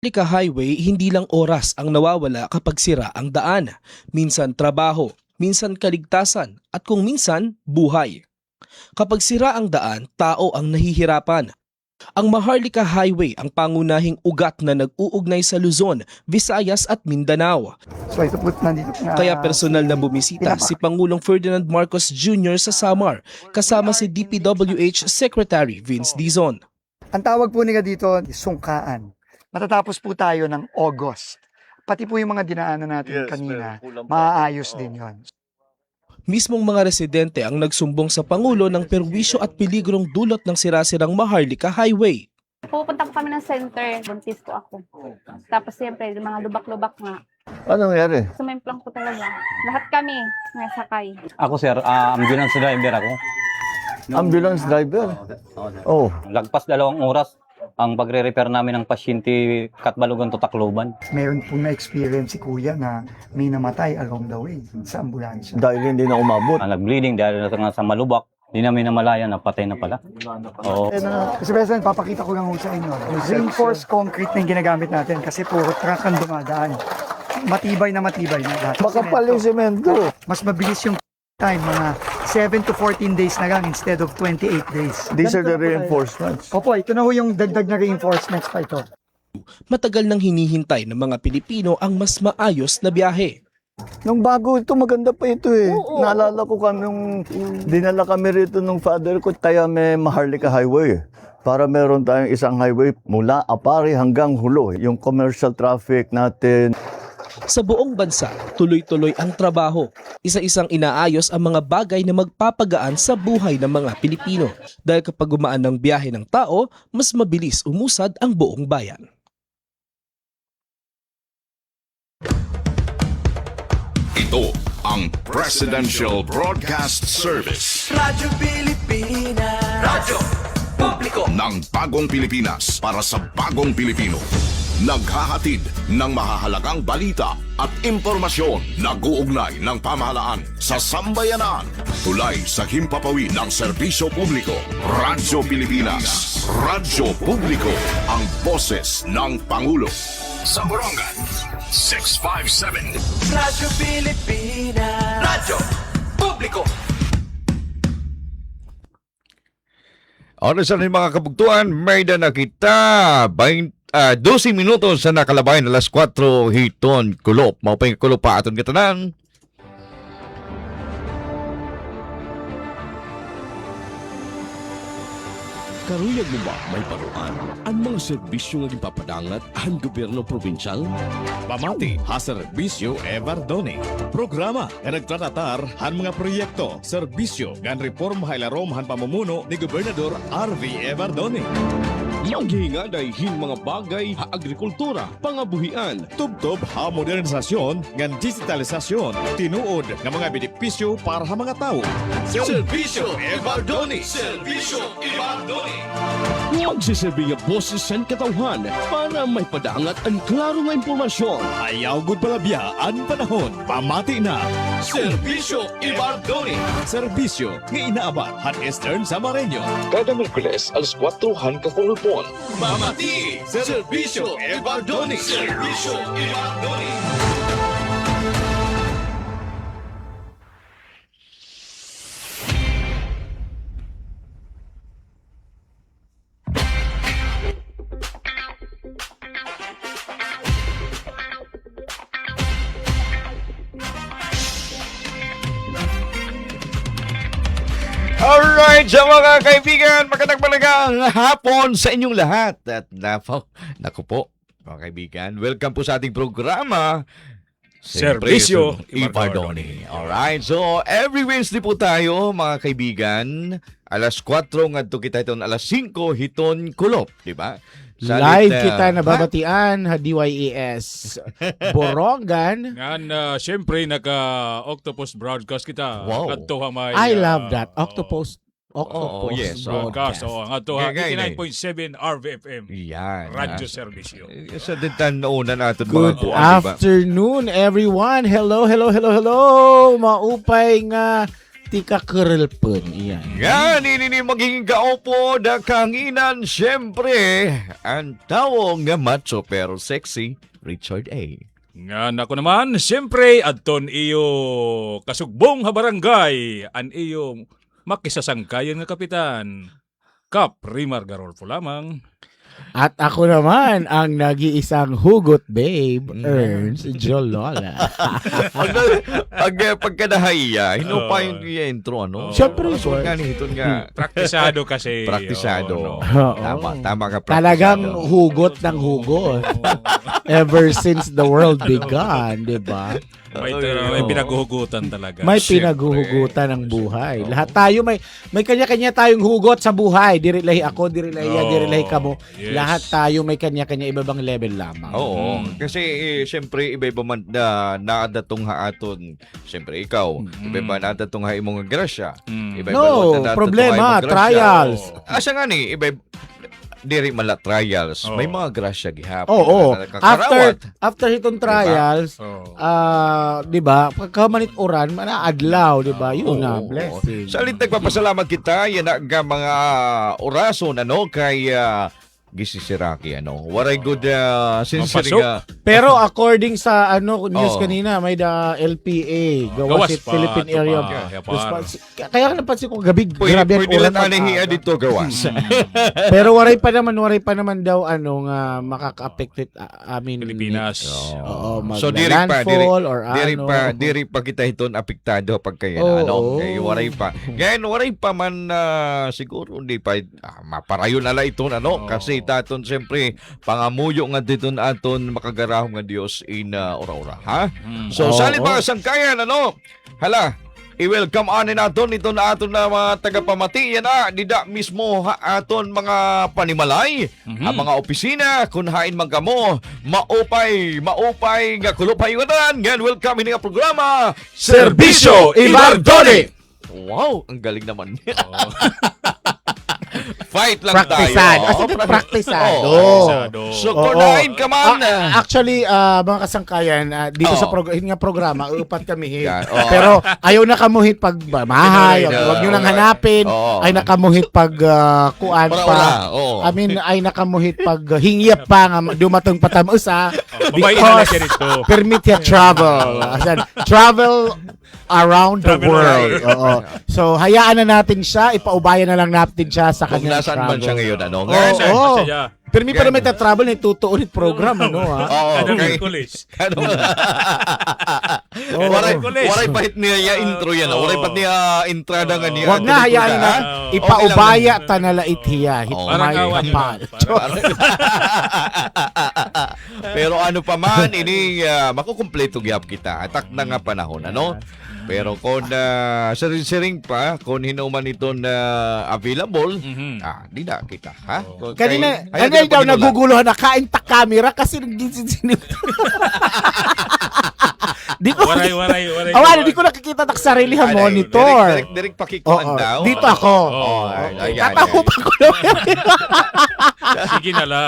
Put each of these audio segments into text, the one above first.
Lika Highway, hindi lang oras ang nawawala kapag sira ang daan. Minsan trabaho, minsan kaligtasan, at kung minsan, buhay. Kapag sira ang daan, tao ang nahihirapan. Ang Maharlika Highway ang pangunahing ugat na nag-uugnay sa Luzon, Visayas at Mindanao. So ito po nandito na. Kaya personal na bumisita si Pangulong Ferdinand Marcos Jr. sa Samar, kasama si DPWH Secretary Vince Dizon. Ang tawag po nila dito, sungkaan. Matatapos po tayo ng August. Pati po yung mga dinaanan natin kanina, maaayos din yon. Mismong mga residente ang nagsumbong sa Pangulo ng perwisyo at peligrong dulot ng sirasirang Maharlika Highway. Pupunta po kami ng center, buntis po ako. Tapos siyempre, yung mga lubak-lubak nga. Ano nangyari? Sumimplang po talaga. Lahat kami nasakay. Ako sir, ambulance driver ako. Ambulance driver? Oh. Lagpas 2 oras ang pagre-repair namin ng pasyente Katbalogan to Tacloban. Meron po na-experience si Kuya na may namatay along the way sa ambulansya. Dahil hindi na umabot. Nag-bleeding dahil nga sa malubak. Hindi namin namalaya na patay na pala. Oo. Kasi President, papakita ko lang ho sa inyo. Reinforced concrete na yung ginagamit natin kasi puro truck ang dumadaan. Matibay na lahat. Makapal yung semento. Mas mabilis yung time, mga 7 to 14 days na lang instead of 28 days. These are the Ganito na po tayo. reinforcements. Opo, ito na ho yung dagdag na reinforcements pa ito. Matagal nang hinihintay ng mga Pilipino ang mas maayos na biyahe. Nung bago ito, maganda pa ito eh. Naalala ko kami nung dinala kami rito nung father ko, kaya may Maharlika Highway. Para meron tayong isang highway mula Apari hanggang Hulo. Yung commercial traffic natin. Sa buong bansa, tuloy-tuloy ang trabaho. Isa-isang inaayos ang mga bagay na magpapagaan sa buhay ng mga Pilipino. Dahil kapag gumaan ng biyahe ng tao, mas mabilis umusad ang buong bayan. Ito ang Presidential Broadcast Service. Radyo Pilipinas. Radyo Publiko. Ng bagong Pilipinas para sa bagong Pilipino. Naghahatid ng mahahalagang balita at impormasyon na guugnay ng pamahalaan sa sambayanan. Tulay sa himpapawid ng serbisyo publiko. Radyo Pilipinas. Radyo Publiko. Ang boses ng Pangulo. Sa Borongan, 657. Radyo Pilipinas. Radyo Publiko. Oras na rin mga kabugtuan, may na kita 12 minutos sa nakalabay na alas 4 hiton kulop. Maupay kulop pa aton katanan. Karuyag mo ba may paruan? Ang mga serbisyo nga gipapadangat ang gobyerno probinsyal? Pamati, ha serbisyo Evardoni. Programa nga nagtratatar han mga proyekto, serbisyo gan reform hailarom han pamumuno ni Gobernador R.V. Evardoni. Maghinga dayhin mga bagay ha agrikultura, pangabuhian, Tubtob ha modernisasyon ngan digitalisasyon, tinuod nga mga benepisyo para sa mga tao. Serbisyo Evardoni. Serbisyo Evardoni. magsiserbi nga boses sa katawhan para may padangat ang klaro nga impormasyon. Ayaw gud palabya ang panahon. Pamati na. Serbisyo Evardoni. Serbisyo nga inaabat han Eastern Samareño. Kada Merkules, alas 4 han kakulupon. Pamati. Serbisyo Evardoni. Serbisyo Evardoni. Alright, sa mga kaibigan, magandang hapon sa inyong lahat. At naku po, mga kaibigan, welcome po sa ating programa, Serbisyo Evardoni. Alright, so every Wednesday po tayo, mga kaibigan, alas 4 ngadto kita iton alas 5 hiton kulop, di ba? Live kita nababatian ha DYES Borongan. Ngan syempre naka-Octopus broadcast kita. Wow. Kadto may I love that. Octopus yes. broadcast. Oo, ang ato Gagay, 89.7 RVFM. Yan. Radyo Serbisyo. Sa dintan una natin Good mga buwan, diba? afternoon everyone. Hello. Maupay nga Ti ka kerelpen. Iyan. Yan, ini magiging kaupo na kanginan, syempre, ang tawong nga macho pero sexy, Richard A. Nga nako naman, siyempre, adton iyo kasugbong ha barangay, an iyo makisasangkayan nga kapitan. Kap Rimar Garolfo lamang. At ako naman ang nag-iisang hugot babe, Ernst Jolola. Pagkadahiya, pa yung intro, ano? Siyempre, So, nga niton nga. Praktisado kasi. Praktisado. Oh, Tama ka, praktisado. Talagang hugot ng hugot. Ever since the world began, di ba? May pinaghuhugutan talaga. May Siyempre. pinaghuhugutan ng buhay. Lahat tayo may kanya-kanya tayong hugot sa buhay. Diri lahi ako, diri lahi ya, diri lahi kamo. Yes. Lahat tayo may kanya-kanya ibang level lamang. Oo. Kasi, siyempre, iba-iba man naadatong ha aton. Siyempre, ikaw. Iba-iba naadatong ha imong grasya. Iba-iba No, naadatong ha problema, imong grasya. trials. Asa nga ni, iba diri mala trials. May mga grasya gihapon. Oo. Kakarawat. After itong trials, di ba? Pagkamanit oran, manaadlaw, di ba? Yun na, blessing. Salit nagpapasalamat kita, yan nga mga orason, kay gisisiraki, waray good sincere nga. Pero according sa news Oo. kanina, may the LPA, Gawas Gawas pa, Philippine ito Area. pa. Kaya napansin ko gabi, grabe ang Pwede ulan. lang anihiya dito gawas. Pero waray pa naman daw nga makaka-affect amin Pilipinas. Oo, So diri pa, landfall or diri pa kita hiton apektado pagkaya Oo. kay waray pa. Ngayon waray pa man siguro hindi pa maparayon na ito kasi taton siyempre pangamuyo nga dito aton makagarahong nga Dios in ora-ora, ha? So salit mga sangkayan hala i-welcome anin naton ito na aton na mga tagapamati yan dida mismo aton mga panimalay ang mga opisina kung hain magkamo maupay nga kulupay yan welcome ini nga programa Serbisyo Ibardone! Wow, ang galing naman. Fight lang Praktisado. tayo. Praktisado. So, kunain ka man. Actually, mga kasangkayan, dito sa programa, upat kami. Yan, Pero ayaw na kamuhit pag mahay, huwag nyo nang hanapin, ay nakamuhit pag kuan pa. I mean, ay nakamuhit pag hingyap pa, nga dumatong patamaus because permit ya travel. Travel around the world. Oo. So, hayaan na natin siya, ipaubayan na lang natin siya sa Kung kanyang nasaan travel. man siya ngayon, Oo. Permi pa naman travel ni tutuunit program, Okay. Waray pahit niya intro yan. Waray pahit niya entrada nga niya. Huwag na, hayaan na. Ipaubaya tanalait hiya. Parang awan Hitmay Pero ano pa man, ini makukumpleto gyap kita. Atak na nga panahon, Pero kung siring pa, kung hinuman ito na available, di na kita, ha? Kanina daw naguguluhan na kain ta camera kasi nagsisinip. Di ko Waray. di ko nakikita tak sarili ha monitor. Direk pakikuan daw. Dito ako. Tatakupan ko naman. Sige na la.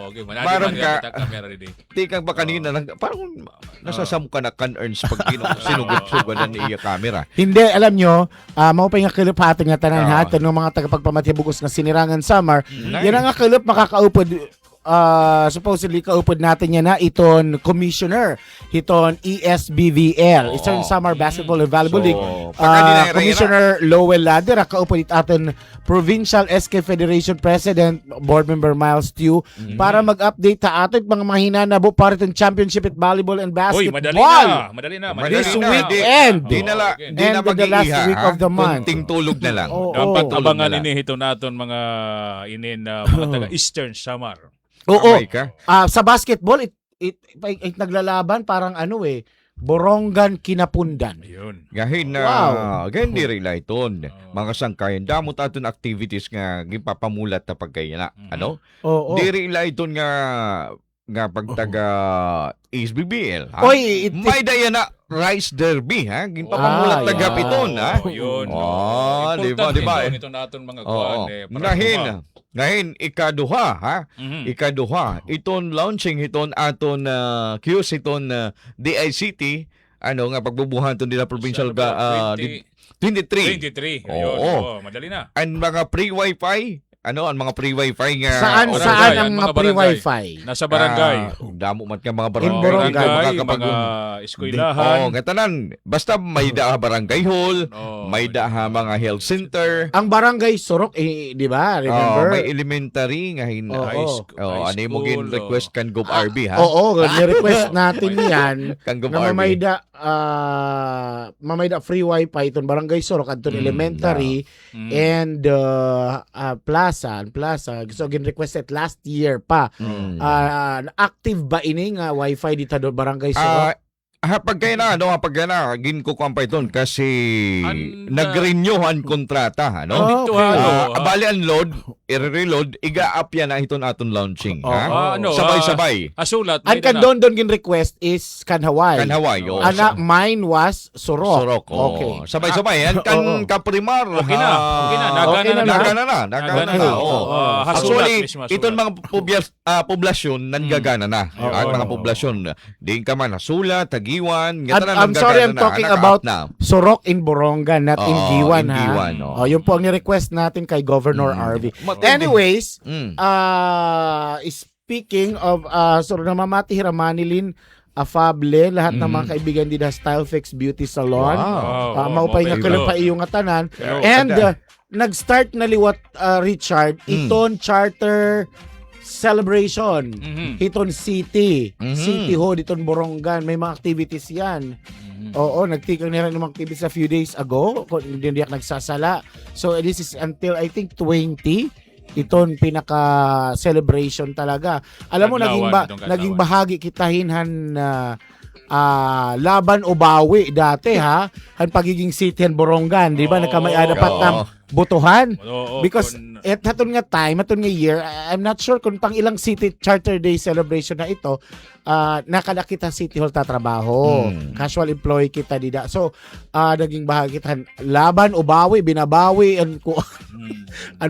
Okay, Parang ka- camera rin. Tikang ba kanina, parang nasasam ka na kan-earns pag sinugot-sugan na iya camera. Hindi, alam nyo, mao pa yung kilip hatin nga tanan hatin ng mga tagapagpamatibugos nga sinirangan summer. Yan ang kilip makakaupod supposedly kaupod natin yan na iton commissioner iton ESBVL Eastern Summer Basketball and Volleyball League Commissioner Lowell Ladder kaupod aton Provincial SK Federation President Board Member Miles Tew para mag-update ta aton mga mahinanabo para itong championship at volleyball and basketball. Madali na. This weekend. Di na And the last week of the month. Kunting tulog na lang. Dapat abangan ini hito naton mga inin mga taga Eastern Samar. Oo. Ka? Sa basketball, naglalaban parang Borongan Kinapundan. Ayun. Gahin na gandi rila iton. Mga sangkayan damot aton activities nga gipapamulat ta pagkaya na. Oo. Diri ila iton nga pagtaga SBBL. Oy, may daya na Rice Derby ha. Gipapamulat ta gapiton ha. Yun. Di ba? Ito naton mga kuan Ngahin, ikaduha, ha? Ikaduha. Iton launching, iton aton QS, iton DICT, nga pagbubuhaton nila provincial Sa 23. 23. Ayun, Oo. madali na. Ang mga free wifi, ang mga free wifi nga Saan barangay, saan ang ang mga mga free barangay. wifi? Nasa barangay. Damo man ka mga In barangay. barangay, mga eskwelahan. nga tanan. Basta may daha barangay hall, Oo. may daha mga health center. Ang barangay Surok, di ba? Remember? May elementary nga Oo. ano mo High gin school, request kan Gov RB ha. Oo, ni-request natin yan Kan Gov na RB. mamayda free wifi itong barangay Surok adton elementary Mm. and plaza. So gin-requested last year pa. Active ba ini nga wifi dito do barangay Surok? Hapag kayo na, ginkukuhan pa ito kasi And, nag-renew ang kontrata, Oh, Dito, okay. Bali unload, i-reload, iga-up yan na iton aton launching. Ha? Sabay-sabay. Asulat. Ang kan don gin-request is kan Hawaii. Kan Hawaii. Oh, Ana, mine was Surok. Surok. Oh. Okay. Sabay-sabay. Yan kan Oo. Kaprimar. Okay na. Okay na. Nagana na. Actually, Hasulat. itong mga poblasyon, nanggagana na. Ang mga poblasyon. Di ka man nasulat, tagiwan. I'm sorry, I'm talking about Surok in Borongan, not in Giwan, ha? Giwan, yun po ang ni-request natin kay Governor RV. Anyways, speaking of, namamati Ramanilin Afable, lahat ng mga kaibigan din Style Fix Beauty Salon. Maupay nga kalang pa iyong atanan. And nag-start na liwat, Richard, iton charter celebration. Hiton City. City ho, diton Borongan. May mga activities yan. Oo, nagtikang nila ng mga activities a few days ago. Kung hindi diyak nagsasala. So, this is until, I think, 20. Iton pinaka-celebration talaga. Alam mo, naging bahagi kitahinhan na laban o bawi dati, ha? Ang pagiging City and Borongan. Di ba? Nagkamay-ada pat ng butuhan. Because hatun nga time, hatun nga year, I'm not sure kung pang ilang City Charter Day celebration na ito, nakala kita City Hall tatrabaho. Casual employee kita dida. So, naging bahagi kita laban o bawi, binabawi ang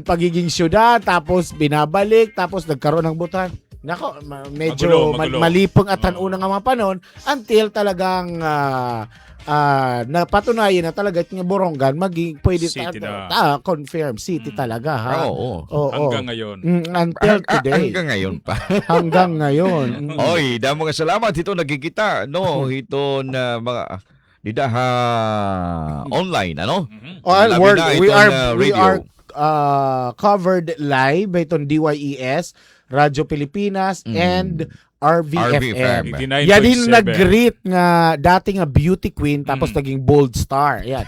pagiging syudad, tapos binabalik, tapos nagkaroon ng butuhan. Nako, medyo Magulo. malipong at unang nga mga panon until talagang napatunayan na talaga nga Borongan maging pwede confirm city talaga, ha? Oo. Hanggang ngayon. Until today. Hanggang ngayon pa. Hanggang ngayon. Oy, damo nga salamat ito nagkikita, no? Ito na mga online, ano? We are covered live itong DYES, Radyo Pilipinas, and RVFM. Yan din nag-greet nga dati nga beauty queen tapos naging bold star. Yan.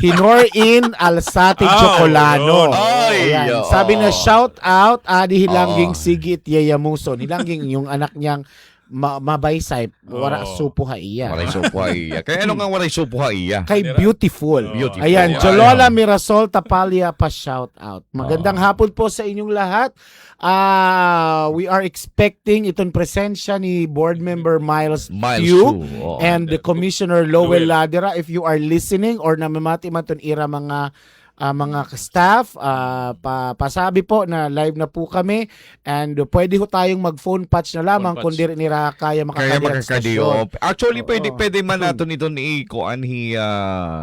Hinor in Alsati Chocolano. Ayan. Sabi na shout out Adi Hilangging Sigit Yayamuson. Hilangging yung anak niyang mabaysay, wala supo ha iya. Waray supo ha iya. Kaya ano nga waray supo ha iya? Kay Beautiful. Beautiful. Ayan, Jolola Mirasol Tapalia pa shout out. Magandang hapon po sa inyong lahat. We are expecting itong presensya ni board member Miles Q and the Commissioner Lowell Ladera. If you are listening or namamati man itong ira mga staff, pasabi po na live na po kami and pwede ho tayong mag-phone patch na lamang kung di nila kaya makakadiyan sa stasyon. Actually, pwede man nato nito ni Koan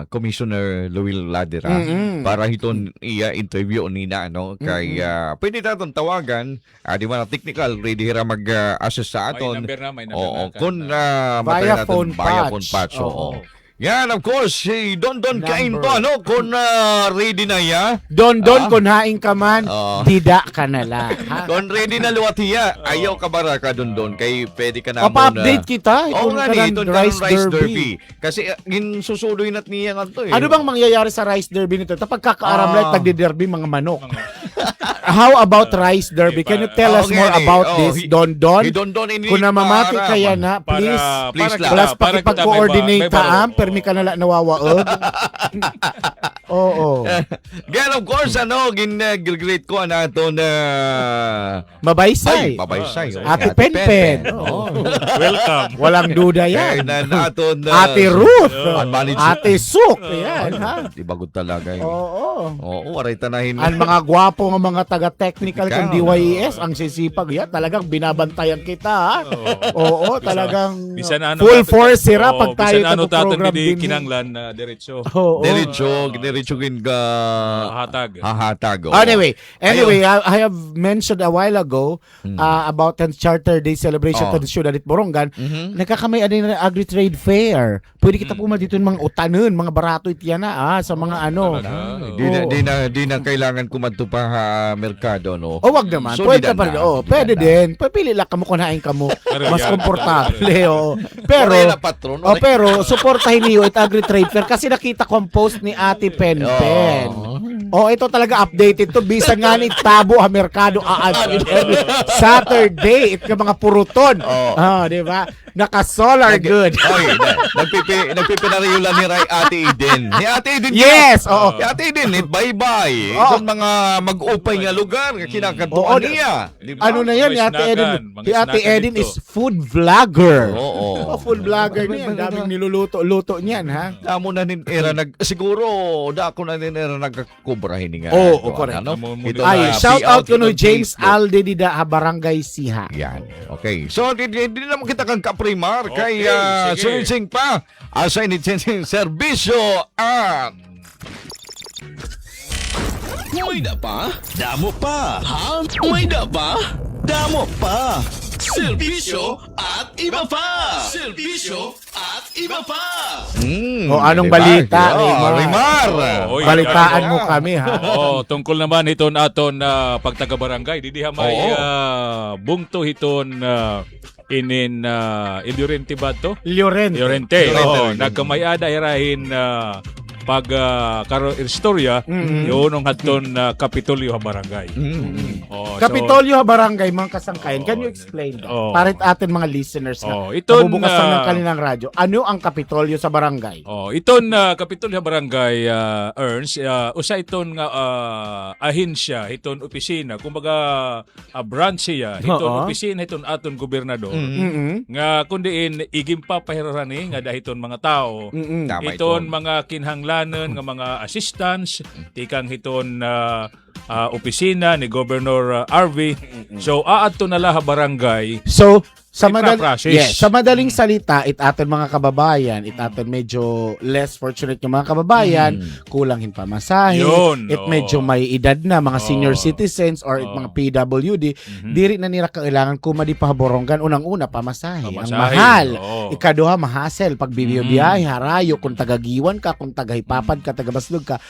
Commissioner Lowell Ladera para hiton iya interview nina, no? Kay pwede naton tawagan, di man technical ready hira mag-assist sa aton. May number na. Kung via phone patch. Yan, of course, si Don Kain to, ano, kung ready na ya. Don, kung haing ka man, dida ka na lang. Kung ready na luwat hiya, ayaw ka bara ka Don, kay pwede ka na pa-update kita. Oo nga ni, ito Rice Derby. Kasi ginsusuloy na't niya nga to eh. Ano bang mangyayari sa Rice Derby nito? Tapos kakaaram lang, tagdi-derby mga manok. How about Rice Derby? Can you tell us more about this, Don? Kung namamati kaya na, please plus pakipag-coordinate ka permi ka nala nawawaod. Oo. Again, of course, gil-great ko nato na Mabaysay. Ate Penpen. Welcome. Walang duda yan. Ate Ruth. Ate Suk. Yan, ha? Di bagod talaga. Oo. Aray tanahin. Ang mga gwapo ng mga taga kumbaga technical kang DYES, ang sisipag yan, talagang binabantayan kita, ha? Oo, talagang Bisan ano full natin- force sira Oo, pag tayo bisan ano program di din. kinanglan na diretso. Oo. Diretso gin ka hahatag. oo. Anyway, I have mentioned a while ago about the Charter Day celebration to the Ciudad de Borongan. Nagkakamay din na agri-trade fair. Pwede kita pumunta dito ng mga utanon, mga barato itiyan na sa mga ano. Di na kailangan kumadto pa ha merkado, no? O wag naman, So, pwede di pa rin. na. Oh, pwede din. Pipili lang kamo kunain kamo. Mas yan. komportable, oo. Pero Oray na, patron, oray. pero suportahin niyo it agri-trade fair kasi nakita ko ang post ni Ate Pen Pen. Oh, ito talaga updated to. Bisa nga ni tabo ang merkado every Saturday. Ito mga puruton. Di ba? Naka-solar good. Nagpipinariyulan ni Ate Eden. Ni Ate Eden. Yes, oo. Ni Ate Eden, bye-bye. Oo. Itong mga mag-upay nga lugar, Oo, kinakantuan niya. Di ba? Ano na yan, ni Mga Ate Eden? snakan, mga Si Ate snakan Eden dito. is food vlogger. Oo. Food vlogger niya. Ang daming niluluto-luto niyan, ha? Damo na nin era siguro dako na nin era nagkubrahin nga. Oo, correct. Ito Ay, na, shout out ko no itong James Facebook. Alde Dida Barangay Siha. Yan. Okay. So, di naman kita kang kaprimar kay sige. Sunsing pa. Asa initensing serbisyo at May da pa? Damo pa. Ha? May da pa? Damo pa. Serbisyo at iba pa. Serbisyo at iba pa. O, anong balita, Rimar? Rimar. Oo, yun, Balitaan yan. mo kami, ha? Oo, tungkol naman iton aton na pagtaga-barangay. Didiha may bungto hiton inin Llorente ba to? Llorente. Llorente. Oo, nagkamayada irahin pag karo istorya yun ang haton Kapitolyo ha barangay. Oo, Kapitolyo Barangay, mga kasangkayan. Can you explain that? Oo. Para atin mga listeners na iton nabubukasan ng kanilang radyo. Ano ang Kapitolyo sa barangay? iton Kapitolyo ha barangay earns usa iton nga ahensya, iton opisina, kumbaga branch siya, iton opisina iton aton gobernador. Nga kundiin igimpa pahirarani nga dahiton mga tao. Tama Iton mga kinhanglanon nga mga assistants tikang hiton opisina ni Governor RV. So aadto na laha barangay. So, sa Ipa-process. sa madaling salita, aton mga kababayan, aton medyo less fortunate yung mga kababayan, kulangin pamasahe, Yun, medyo may edad na, mga senior citizens or mga PWD, diri na nila kailangan kumadi pa Borongan, unang-una pamasahe. Ang Pamasahe, mahal. oo. Ikaduha, mahasel. Pag bibiyahe, harayo, kung tagagiwan ka, kung tagahipapad ka, tagabaslog ka,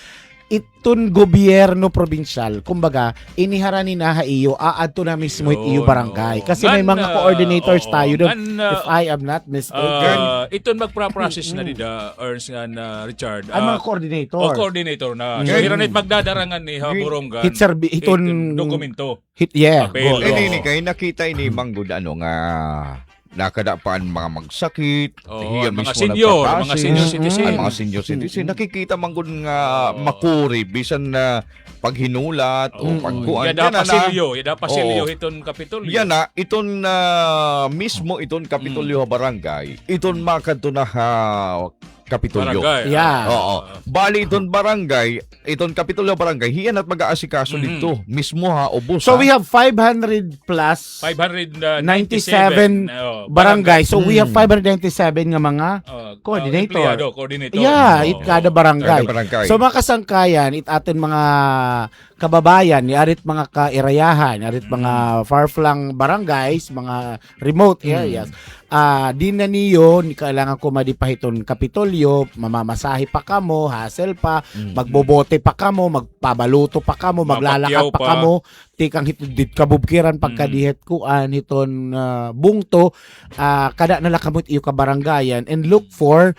itun gobyerno probinsyal, kumbaga, iniharani na iyo, aadto na mismo it iyo barangay. Kasi may mga coordinators tayo doon. If I am not mistaken. Iton magpa-process na dida earns nga na Richard. Ang mga coordinator. Coordinator na. So hiranit magdadarangan ni Borongan. Iton dokumento. Yeah. Papel. Go. Ini kay nakita ini manggod ano nga nakadapaan mga magsakit, Mga mismo senior, nagpapasis. mga senior citizen. Ay, mga senior citizen. Nakikita manggod nga makuri bisan na paghinulat o pagkuan. Yada pasilyo hiton Kapitolyo. Yan na, iton mismo iton Kapitolyo barangay. Iton makadto na Kapitolyo. Barangay. Yeah. Oo. Bali iton barangay, iton Kapitolyo barangay, hiyan at mag-aasikaso dito. Mismo ubos. So we have 500 plus 597 barangay. So we have 597 nga mga coordinator. Coordinator. Yeah, it kada barangay. Kada barangay. So mga kasangkayan, it atin mga kababayan, arit mga kairayahan, arit mga far-flung barangays, mga remote areas. Di na niyo, kailangan kumadipahiton Kapitolyo, mamamasahe pa kamo, hassle pa, magbobote pa kamo, magpabaluto pa kamo, maglalakad pa kamo, tikang hitudit kabubkiran pagkadihet kuan hiton bungto, kada nalakamot iyo ka barangayan and look for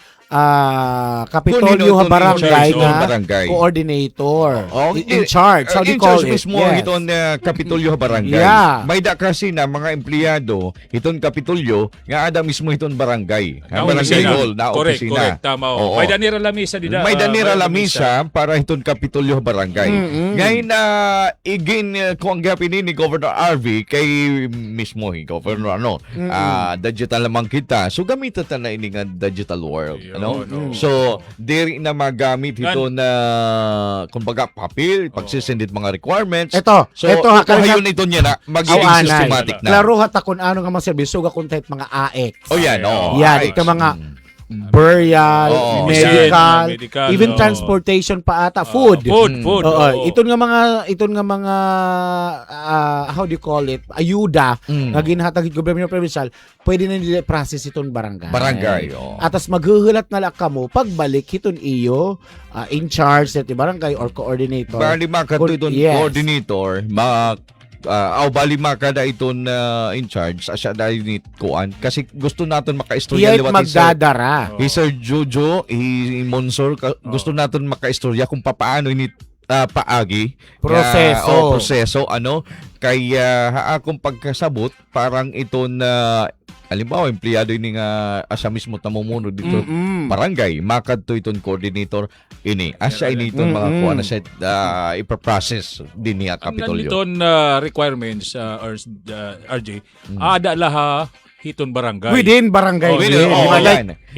Kapitolyo barangay na coordinator in charge. How do you call it? Mismo iton Kapitolyo barangay. Yeah. May da kasi na mga empleyado iton Kapitolyo nga ada mismo iton barangay. Barangay hall na opisina. Correct, tama. May danira lamisa dida. May danira lamisa para iton Kapitolyo barangay. Ngayon na igin kung ang gapin ni Governor RV kay mismo Governor digital lamang kita. So gamitan ta na ini nga digital world, So diri na magamit ito na kumbaga papel pagsisendit mga requirements. Ito hayon ito niya na magiging systematic na. Klaro hat kung ano nga mga serbisyo ga content mga AX. Yan, Yan, ito mga burial, medical, even transportation pa ata, food. Food. Iton nga mga how do you call it? Ayuda nga ginhatag gobyerno provincial, pwede na nila process iton barangay. Atas maghuhulat na lang kamo pagbalik hiton iyo in charge sa barangay or coordinator. Bali makadto iton coordinator, bali makada iton in charge asya dahil ni kuan kasi gusto naton makaistorya liwat magdadara. Sir Jojo, Monsor, gusto naton makaistorya kung paano ini paagi proseso kaya akong pagkasabot parang iton halimbawa empleyado ini nga asa mismo tamumuno dito barangay makadto iton coordinator ini asa ini iton mga kuan sa ipaprocess din niya Kapitolyo. Iton requirements RJ ada laha hiton barangay. Within barangay.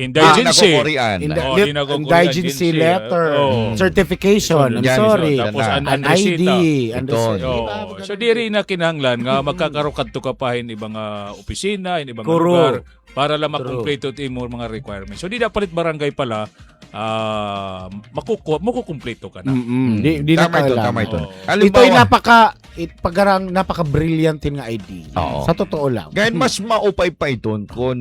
Indigency. Indigency letter. Certification. I'm sorry. Tapos an ID. So diri na kinahanglan nga magkakaroon to kapahin ibang opisina, ibang lugar para lang makumpleto imo mga requirements. So di dapat barangay pala makukumpleto ka na. Di na tama ito. Ito'y napaka-brilliant nga ID. Sa totoo lang. Ngayon, mas maupay pa ito kung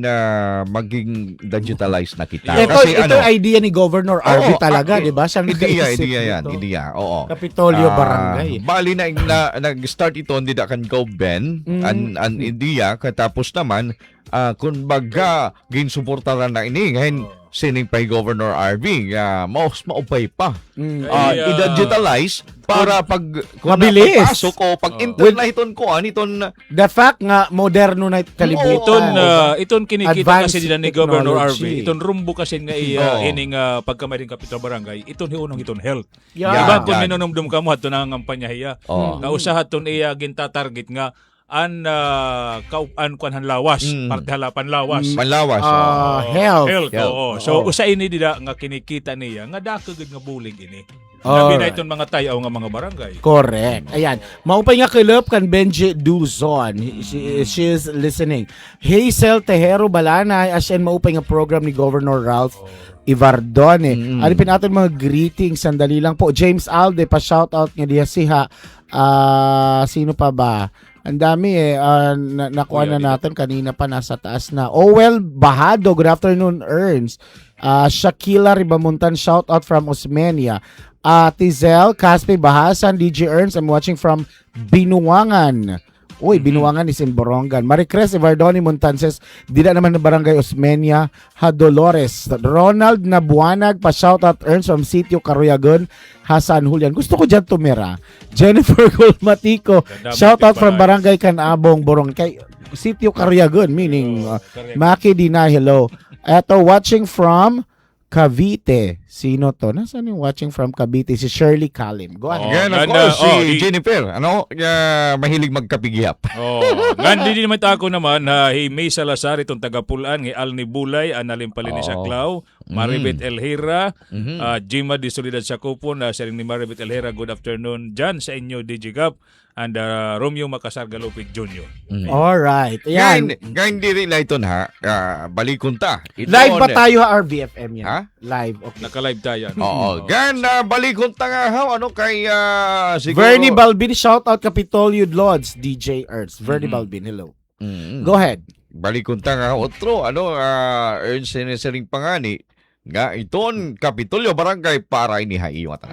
maging digitalized na kita. Ito idea ni Governor RV talaga, di ba? Ideya. Kapitolyo Barangay. Bali na nag-start ito, hindi na kan govern, an ideya, katapos naman, kung baga, ginsuportaran na ini, ngayon, sining pay Governor RV, maupay pa. I-digitalize para pag mabilis pagpasok o pag enter na iton ko aniton the fact nga moderno na kalibutan iton kinikita kasi nila ni Governor RV iton rumbo kasi nga ining pagkamay din Kapitol Barangay iton hiunong iton health diba kung minunumdum ka mo ato na ngampanya hiya kausahat ton iya gintatarget nga kuanhan lawas parte halapan lawas health. So usa ini dida nga kinikita niya nga dakagid nga bulig ini labi na iton mga tayaw nga mga barangay. Correct. Ayan. Maupay nga kilop kan Benji Duzon. She is listening. Hazel Tejero Balanay as in maupay nga program ni Governor Ralph Ivardone. Alipin natin mga greetings. Sandali lang po. James Alde, pa-shoutout nga diya siha. Sino pa ba? Ang dami nakuha na natin. Kanina pa nasa taas na. Owel Bahado, good afternoon, Ernst. Shakila Ribamuntan, shoutout from Osmeña. Tizel, Caspe Bahasan, DJ Ernst, I'm watching from Binuangan. Uy, Binuangan is in Borongan. Maricres Ivardoni Montances, dida naman ng Barangay Osmeña, Dolores. Ronald Nabuanag, pa-shoutout Ernst from Sitio Caruyagon, Hasan Julian. Gusto ko dyan tumira. Jennifer Golmatico, shoutout from Barangay Canabong, Borong. Kay Sitio Caruyagon, meaning Maki Dina, hello. Eto, watching from Cavite. Sino to? Nasaan yung watching from Cavite? Si Shirley Kalim. Go ahead. Si Jennifer. Mahilig magkapigyap. Hindi naman ako naman. May Salazar, itong tagapulaan. Alni Bulay, Analim Palini Saclao, Maribet Elhira, Jima Di Solidad Sakupon, Sering ni Maribet Elhira, good afternoon. Dyan sa inyo, DJ Gap, and Romeo Macasar Galupit Jr. Alright. Ayan. Ngayon di rin na ito balikon ta. Live ba tayo RBFM yan? Live. Okay. Naka-live tayo. Oo. Gan balikon ta nga kay siguro Vernie Balbin, shout out Kapitolyo Lodge, DJ Ernst. Vernie Balbin, hello. Go ahead. Balikon ta nga otro Ernst sining pangani nga iton Kapitolyo Barangay para inihaiyo ta.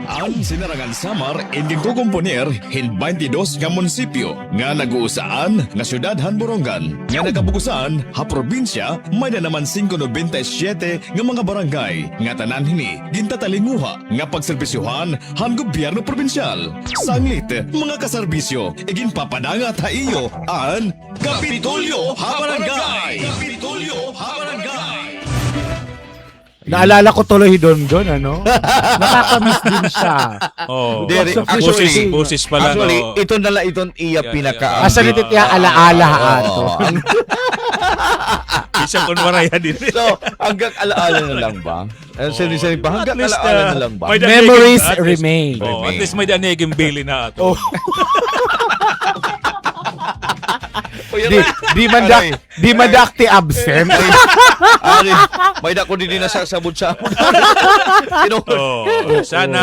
Ang Sinarangan Samar inding kukumponer hin 22 nga munisipyo nga naguusaan nga syudadhan Borongan nga nagabugusan ha probinsya may na naman 597 nga mga barangay nga tanan hini gintatalinguha nga pagserbisyuhan han gobyerno probinsyal. Sanglit mga kaserbisyo igin papadanga ta iyo an Kapitolyo ha Barangay. Kapitolyo ha Barangay. Naalala ko tuloy doon, ano? Nakakamiss din siya. Oh, Dere, boses pa lang. Actually, oh. ito na lang itong iya pinaka. Asa nito tiya alaala ato. Isa kon maraya din. So, hanggang alaala na lang ba? Sari-sari pa, hanggang At least, alaala na lang ba? may Memories at least- remain. Oh, at least may daneging Billy na ato. Di madakti absent. Ari, may dako din nasasabot sa ako. Sana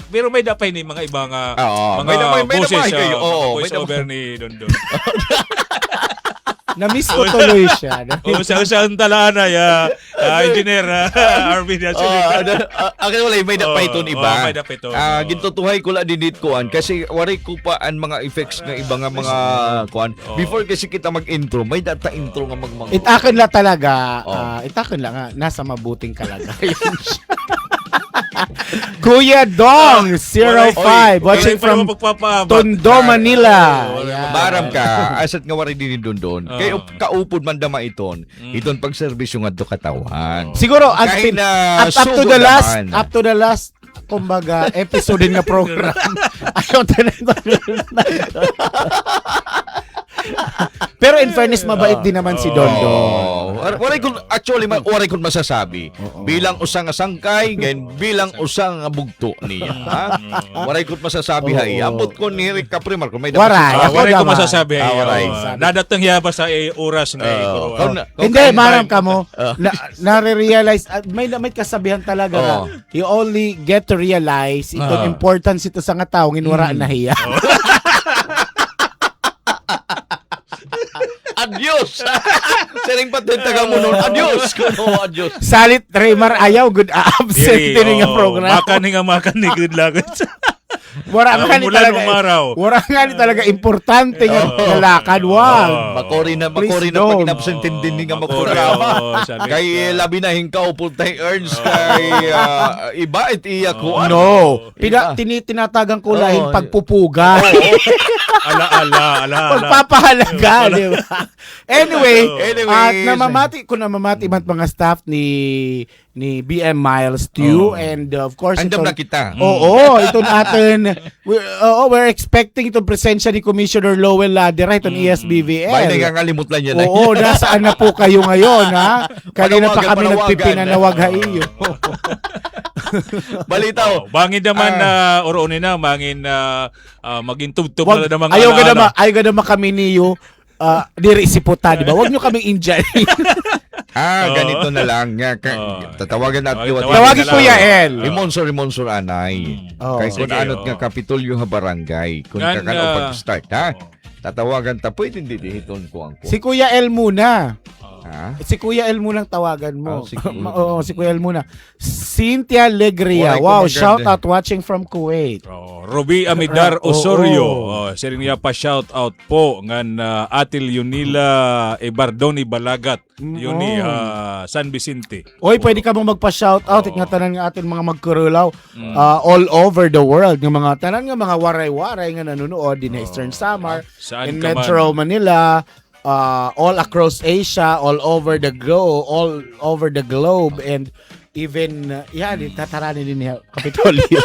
pero may dapay ni mga ibang Oo, may boses dapay kayo. Oo, may voice over ni Dondon. Na-miss ko tuloy siya. Saan talaan na engineer Arvin yan. Akin wala, may dapay ito iba. May dapay ito. Gintutuhay ko lang din kuan kasi waray ko pa ang mga effects ng iba nga mga kuan. Before kasi kita mag-intro, may data intro nga magmang. Itakin lang talaga. Itakin lang nga. Nasa mabuting kalagayan siya. Kuya Dong 05 watching from Tondo, Manila. Baram ka, asat nga waray din doon. Kaya kaupod man dama iton. Iton pag serbisyo nga do katawan. Siguro Kahit na up to the last naman. up to the last kumbaga episode din nga program. Ayaw Pero in fairness, mabait din naman si Dondo. Waray kun actually waray kun masasabi. Bilang usang sangkay, ngayon bilang usang bugto niya. Ha? Waray kun masasabi hay. Ambot ko ni Rick Caprimar kung may waray ko masasabi. Waray. Nadatang yaba sa oras na Hindi, maram ka mo. Nare-realize, may kasabihan talaga na you only get to realize itong importance ito sa nga tao, nginwara na hiya. Adios! Sering patentaga mo nun. Adios! Adios! Salit Raymar ayaw, good absent din nga program. Makan ni good lagot. Wala nga ni talaga. Wala nga ni talaga importante nga lalakad. Wow. Makori na pag inabsentin din nga magprograma. Kay labi na hingkaw pultay earns kay iba iya ko. No. Tinatagang ko lahin pagpupuga. Ala. Pagpapahalaga, di ba? Anyway, at namamati man mga staff ni BM Miles Stew and of course andam na kita. Oo, ito natin we're expecting itong presensya ni Commissioner Lowell Ladera itong ESBVL. May nangangalimot lang yan. Oo, nasaan na po kayo ngayon, ha? Kanina pa kami nagpipinanawag ha iyo. Balitaw. Bangin naman oroonin na, maging tubtub na naman. Ayaw ka naman kami niyo diri isiputa, di ba? Huwag nyo kaming injury. Ganito na lang. Tatawagan natin. Tawagin Kuya El. Rimonsor anay. Kay kung anot nga kapitulyo nga barangay. Kung kakano pag-start, ha? Tatawagan ta, pwede hindi dihiton ko ang ko. Si Kuya El muna. Si Kuya El munang tawagan mo. Si Kuya El muna. Cynthia Legria. Wow, shout out watching from Kuwait. Ruby Amidar Osorio. Siya niya pa shout out po ngan Atil Yunila Ebardoni Balagat. Yun ni San Vicente. Oy, pwede ka mong magpa-shout out nga tanan nga atin mga magkurulaw all over the world ng mga tanan nga mga waray-waray nga nanonood din sa Eastern Samar, in Metro Manila, all across Asia, all over the globe, and even tataranin din niya Kapitolyo.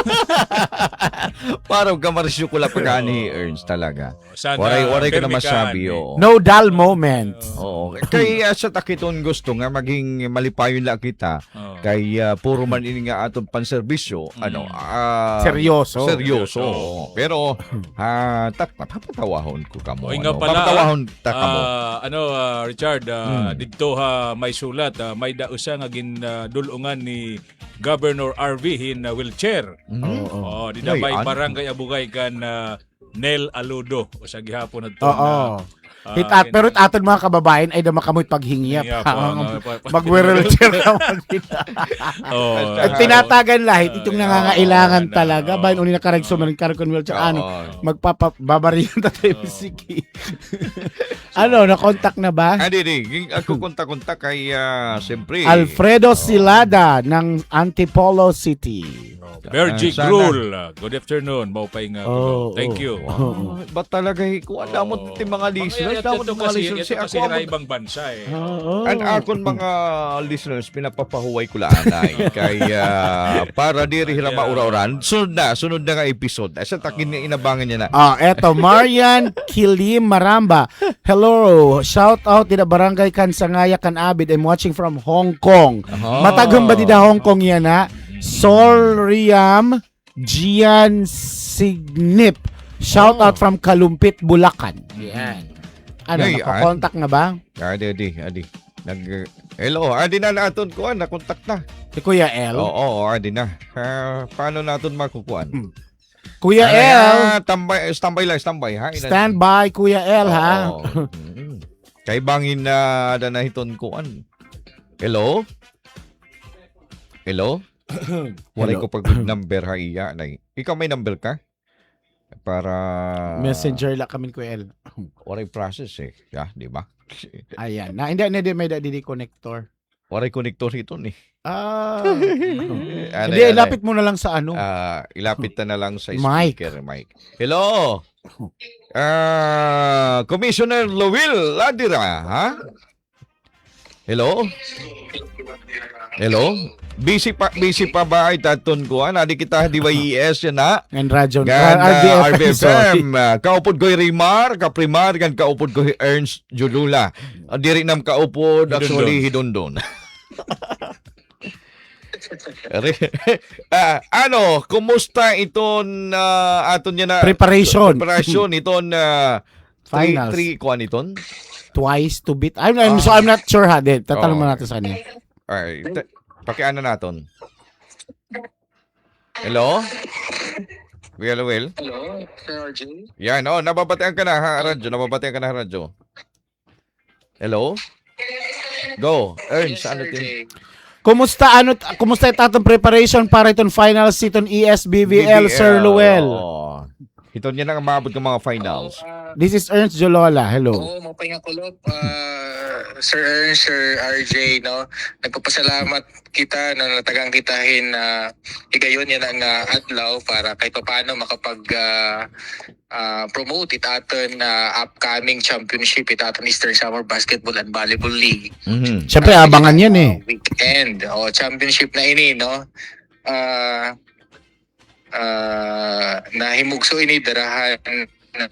Parang kamarisyo ko lang pagkani Ernst talaga. Waray ka na masabi. No dull moment. Oo. Kaya sa takiton gusto nga maging malipayon lang kita. Kaya puro man ini nga atong panserbisyo. Seryoso. Pero papatawahon ko kamo. Nga pala, papatawahon ta kamo. Richard, dito may sulat, may dausa nga dulungan ni Governor RV in wheelchair. Di na may barangay abugay kan Nel Aludo o sa gihapon na ito. Pero aton mga kababayan ay makamot paghingya mag-wheelchair ka tinatagan lahit itong nangangailangan talaga bayan uni nakaragso man karkon wheelchair magpapabarihan tayo sige. Na-contact na ba? Hindi. Ako kontak kay siyempre Alfredo Silada ng Antipolo City. Bergie Sana. Grul. Good afternoon. Maupay nga. Thank you. Wow. Ba't talaga kuan damot ti mga listeners, damot Ito mga kasi, listeners. ito kasi Ako ibang bansa eh. Ang akon mga listeners pinapapahuway ko laanay kaya para diri hira maura-uran. Sunod na nga episode. Asa takin nga inabangan niya na. Eto, Marian Kilim Maramba. Hello, shout out dida Barangay Kansangaya Kanabid. I'm watching from Hong Kong. Matagong ba dida Hong Kong yan ha? Sol Riam Gian Signip. Shout out from Kalumpit, Bulacan. Yan. Ano, Hey, nakakontak na ba? Adi. Hello, adi na naton kuan, nakontak na. Si Kuya El? Oo, adi na. Paano naton makukuan? Kuya El. Standby ha. Stand by, Kuya El, ha? Kay bangin na danahiton kuan. Hello? Wala ko pag number ha iya. Ikaw may number ka? Para Messenger la kami, Kuya El. Waray process eh. Yeah, di ba? Ayan. Hindi may didi connector. Waray connector ito ni. Hindi, ilapit mo na lang sa ano. Ilapit na lang sa Mike. speaker, Mike. Hello? Commissioner Lowell Ladira, ha? Hello? Busy pa ba ay taton ko? Nadi kita di ba ES yan na? And radyo. RBFM. Kaupod ko Rimar, kaprimar, kan kaupod ko Ernst Julula. Diri nam kaupod, actually hidondon. Kumusta iton aton niya na Preparation iton finals. Three kuan iton? Twice to beat. I'm not sure ha. Tatanong mo natin sa kanya. Alright. Pakiana naton. Hello? Hello, Sir RJ? Yan, nababatean ka na ha, radyo. Hello? Go. Ernst, ano din? Kumusta itatong preparation para itong finals itong ESBVL, Sir Luel? Ito niya nang maabot ng mga finals. This is Ernst Jolola. Hello. Mapay nga kulop. Sir Ernst, Sir RJ, no? Nagpapasalamat kita na natagang kitahin na higayon yan ang adlaw para kahit paano makapag promote it aton upcoming championship it aton Eastern Summer Basketball and Volleyball League. Siyempre, abangan yan eh. Weekend. Championship na ini, no? Nahimugso ini darahan na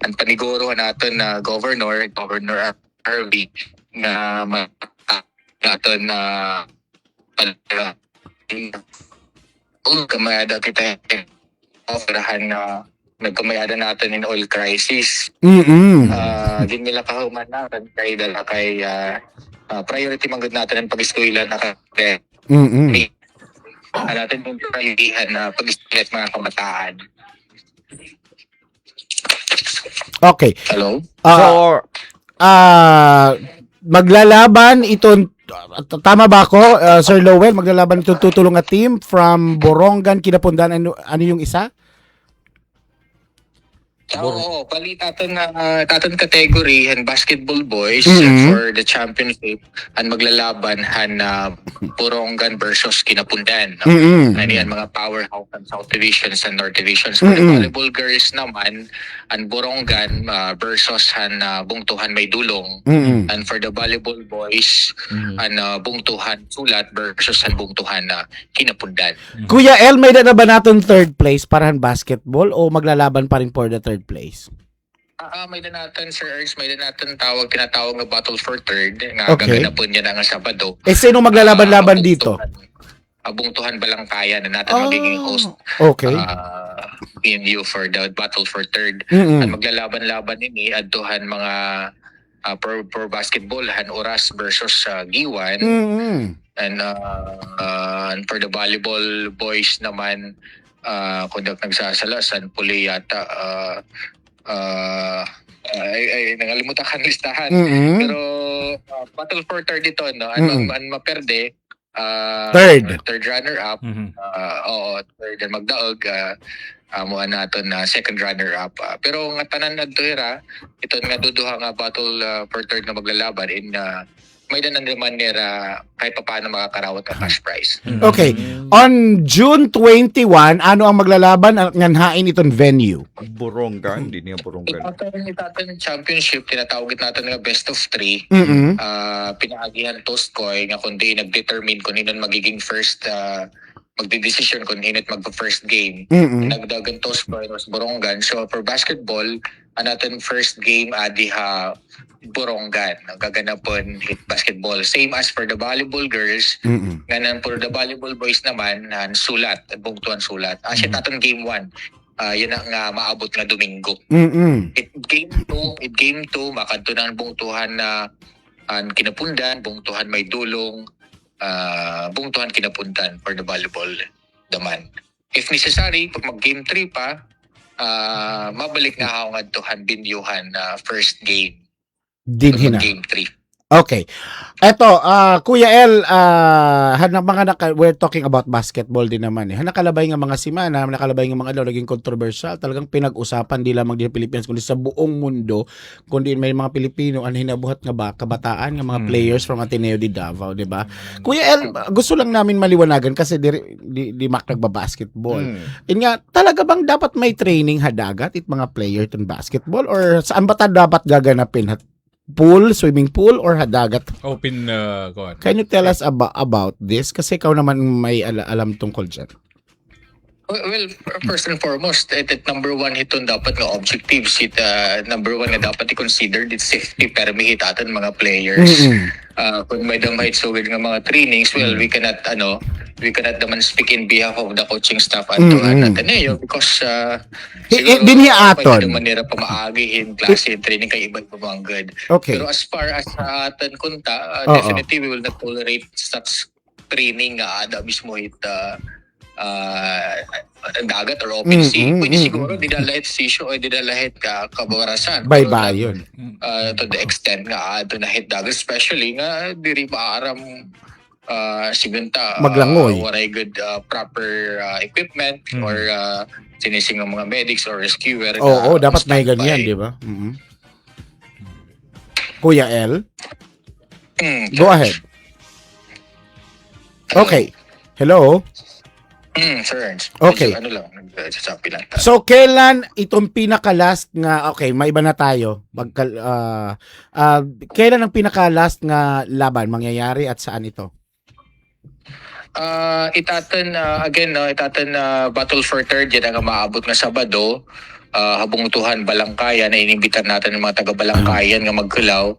ang paniguro naton na Governor Harvey na naton na kamayada kita oferahan na nagkamayada natin in oil crisis. Di nila kahuman na kay dala kay priority manggod natin ang pag-eskwela na kay natin yung priorityhan na pag-eskwela mga kabataan. Okay. Hello? Maglalaban itong tama ba ako, Sir Lowell? Maglalaban itong tutulong na team from Borongan, Kinapundan. Ano yung isa? Oo, bali taton category and basketball boys for the championship and maglalaban Borongan versus Kinapundan. No? Ano yan, mga powerhouse and South Divisions and North Divisions. For the volleyball girls naman, and Borongan versus Bungtuhan May Dulong. And for the volleyball boys, Bungtuhan Sulat versus Bungtuhan Kinapundan. Kuya El, may na ba natin third place para basketball o maglalaban pa rin for the third place? May na natin, Sir Ernst, may na natin tinatawag na battle for third. Gaganapon niya na nga Sabado. Sino maglalaban-laban dito? Bungtuhan Balangkaya na natin magiging host. Okay. PMU for the battle for third. At maglalaban-laban ini adtuhan mga pro basketball Oras versus Giwan. And for the volleyball boys naman kung nagsasalasan puli yata nangalimutan ka listahan. Pero battle for third ito, no? Ang maperde third runner up. Third and magdaog amo naton na second runner up. Pero nga tanan adto ito nga duduha nga battle for third na maglalaban in may danan naman nira kahit pa paano makakarawat ang cash prize. Okay. On June 21, ano ang maglalaban at nganhain itong venue? Borongan, hindi niya Borongan. Itaton championship, tinatawag natin nga best of 3. Pinaagihan Toskoy nga kundi nag-determine kung inon magiging first magdidesisyon kung hinit magpa-first game. Nagdagan Toskoy was Borongan. So for basketball, natin first game diha Borongan. Gaganapon hit basketball. Same as for the volleyball girls. Ngayon for the volleyball boys naman, sulat. Bungtuan sulat. Siya natin game 1. Yun ang maabot nga Domingo. Game 2, makadto na ang bungtuhan na kinapundan, bungtuhan may dulong, bungtuhan kinapundan for the volleyball naman. If necessary, pag mag-game 3 pa, mabalik nga ako nga tuhan binyuhan first game. Dinhin na. Game 3. Okay. Eto, Kuya El, we're talking about basketball din naman. Nakalabay nga mga simana, nakalabay nga mga naging controversial. Talagang pinag-usapan di lamang din Pilipinas, kundi sa buong mundo, kundi may mga Pilipino ang hinabuhat nga ba, kabataan, nga mga players from Ateneo de Davao, di ba? Kuya El, gusto lang namin maliwanagan kasi di Mac nagba-basketball. Nga, talaga bang dapat may training hadagat it mga player itong basketball? Or saan ba dapat gaganapin? Pool, swimming pool, or hadagat? Open, Can you tell us about this? Kasi ikaw naman may alam tungkol dyan. Well, first and foremost, number one hitong dapat nga objectives. Number one nga dapat i-consider it's safety permi hitatan mga players. Kung may damay sugid nga mga trainings, well, we cannot naman speak in behalf of the coaching staff at Ateneo because din niya aton. Pwede naman nila pamaagihin klase training kay ibang good. Okay. Pero as far as atin kunta, definitely we will not tolerate such training ada mismo dagat or open sea. Pwede siguro didalahit sisyo o didalahit kabarasan. Baybayon. To the extent nga na hit dagat, especially nga diri maaram siganta maglangoy. Waray good proper equipment or sinising ng mga medics or rescuer. Oo, dapat may ganyan, di ba? Kuya El? Go ahead. Okay. Hello? Sir. Okay. Ano lang, nagsasabi lang. So, kailan itong pinaka-last nga, okay, may iba na tayo. Kailan ang pinaka-last nga laban mangyayari at saan ito? Itatan Battle for Third yan ang maabot nga Sabado. Habungtuhan Balangkayan na inimbitan natin ng mga taga Balangkayan nga magkulaw.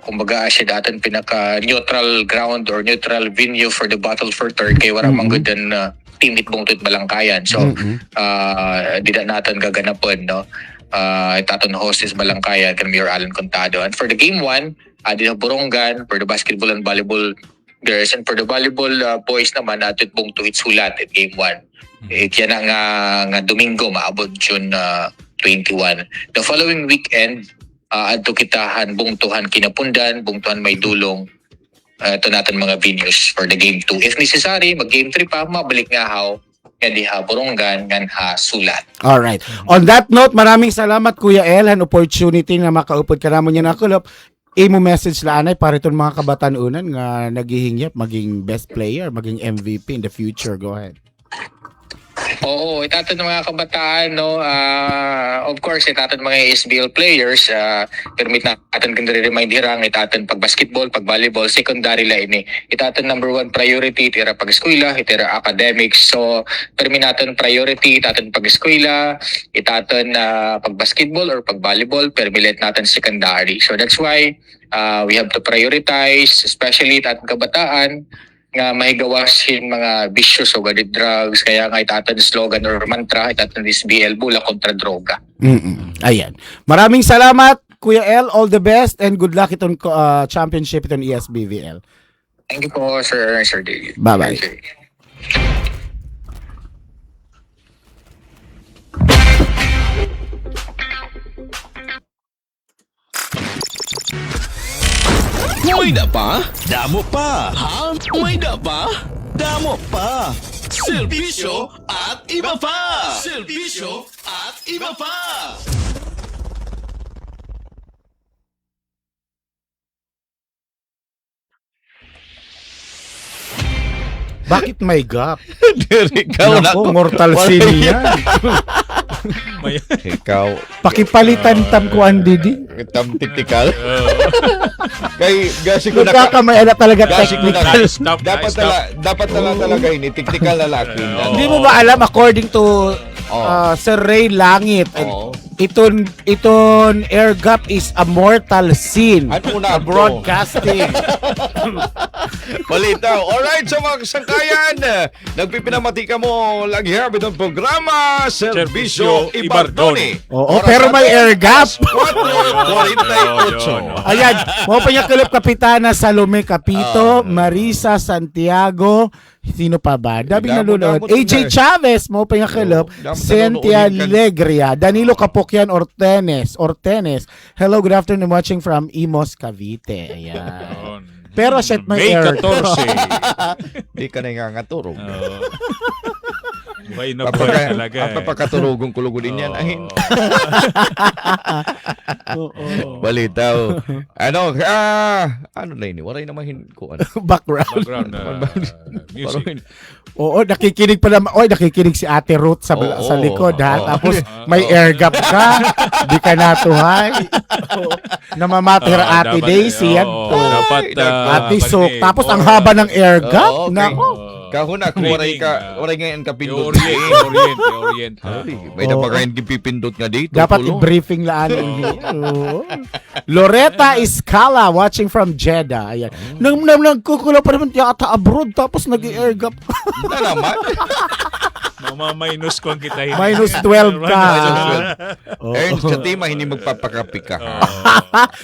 Kumbaga siya datan pinaka neutral ground or neutral venue for the Battle for Third kay wala man good team itbungtut Balangkayan. So di natin gaganapon no. Itaton host is Balangkayan kan Mayor Alan Contado. And for the game 1, di Borongan for the basketball and volleyball girls, and for the volleyball boys naman natin bungtuit sulat at game 1. Yan nga Domingo maabot June 21. The following weekend adto kitahan bungtuhan Kinapundan, bungtuhan may dulong. Ito natin mga venues for the game 2. If necessary, mag game 3 pa, mabalik nga haw diha Borongan ngan sulat. All right. On that note, maraming salamat Kuya El, an opportunity na makaupod ka namon yan nakulop. Imo message la anay para itong mga kabatanunan nga naghihingyap maging best player, maging MVP in the future. Go ahead. Oo, itaton mga kabataan, no? Of course, itaton mga SBL players, permit natin kung remind hirang, itaton pag basketball, pag volleyball, secondary la ini. Itaton number 1 priority, itira pag eskwela, itira academics. So, permit natin priority, itaton pag eskwela, itaton pag basketball or pag volleyball, permit natin secondary. So, that's why we have to prioritize, especially itaton kabataan, nga mahigawasin mga bisyo o gadid drugs, kaya nga itatan slogan or mantra itatan SBL bula kontra droga. Ayan. Maraming salamat Kuya El, all the best and good luck itong championship itong ESBVL. Thank you po Sir David. Bye-bye. May dapa? Damo pa! Ha? May dapa? Damo pa! Serbisyo at iba pa! Serbisyo at iba pa! Bakit may gap? Ikaw na Naku, mortal sin yan. Ikaw. Pakipalitan tam ko ang didi. Tam tiktikal. Kay gasi ko na Nagkakamay na talaga gasi ko na. technical. Dapat talaga ini tiktikal na laki. Hindi mo ba alam according to Sir Ray Langit, iton air gap is a mortal sin. Ano na Broadcasting. Balita. Alright, sa mga kasangkayan, nagpipinamati ka mo lagi habi ng programa Serbisyo Ibardone. Oo, pero may air gap. 4:48. Ayan, mo pa niya kalip Kapitana Salome Capito, Marisa Santiago, sino pa ba? Dabing nanonood. AJ Chavez, mo pa niya kalip, Cynthia Legria, Danilo Kapokyan Ortenes. Hello, good afternoon, watching from Imos, Cavite. Ayan. Pero shit may May air. 14. Di ka na nga ngaturog. May na talaga. Papakaturugong kulugo din yan. Balita. Ano na ini? Waray naman ko. Background music. Oo, nakikinig pala. Oy, nakikinig si Ate Ruth sa likod ha. Tapos may air gap ka. Di ka natuhay. Namamater Ate Daisy yan. Dapat Ate Sok. Tapos ang haba ng air gap. Nako. Kahuna kung waray ngayon ka pindot. Orient. May napakain pipindot nga dito. Dapat i-briefing laan. Loretta Escala watching from Jeddah. Ayan. Nagkukulo pa naman yata abroad tapos nag-air gap. Na naman. Minus ko ang kita. Minus 12 ka. Ernst ka tima, hindi magpapakapi ka.